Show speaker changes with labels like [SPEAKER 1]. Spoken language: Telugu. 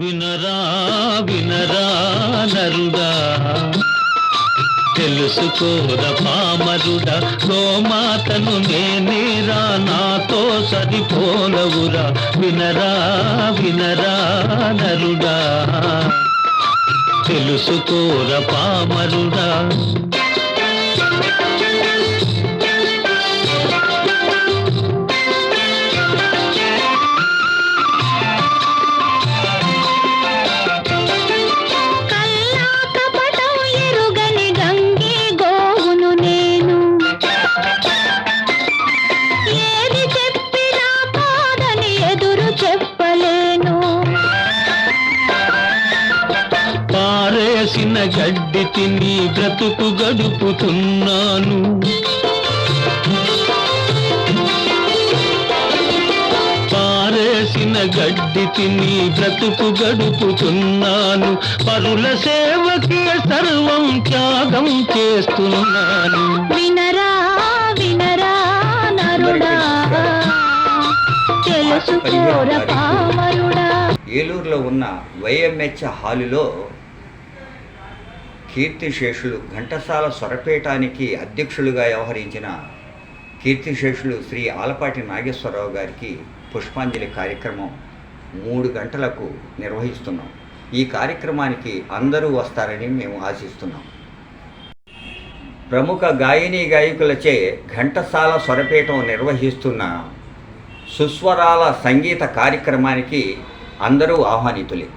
[SPEAKER 1] వినరా వినరా నరుడా, తెలుసుకోద పామరుడా, గోమాతను నేనేరా, నాతో సరిపోలవురా. వినరా వినరా నరుడా, తెలుసుకోర పామరుడా. పారేసిన గడ్డి తిని బ్రతుకు గడుపుతున్నాను, పారేసిన గడ్డి తిని బ్రతుకు గడుపుతున్నాను. పరుల సేవకి సర్వం త్యాగం చేస్తున్నాను.
[SPEAKER 2] వినరా వినరా నరుడా, తెలుసుకోర పామరుడా.
[SPEAKER 3] ఏలూరులో ఉన్న వైఎంహెచ్ హాలులో కీర్తిశేషులు ఘంటసాల స్వరపీఠానికి అధ్యక్షులుగా వ్యవహరించిన కీర్తిశేషులు శ్రీ ఆలపాటి నాగేశ్వరరావు గారికి పుష్పాంజలి కార్యక్రమం 3 గంటలకు నిర్వహిస్తున్నాం. ఈ కార్యక్రమానికి అందరూ వస్తారని మేము ఆశిస్తున్నాం. ప్రముఖ గాయనీ గాయకులచే ఘంటసాల స్వరపీఠం నిర్వహిస్తున్న సుస్వరాల సంగీత కార్యక్రమానికి అందరూ ఆహ్వానితులే.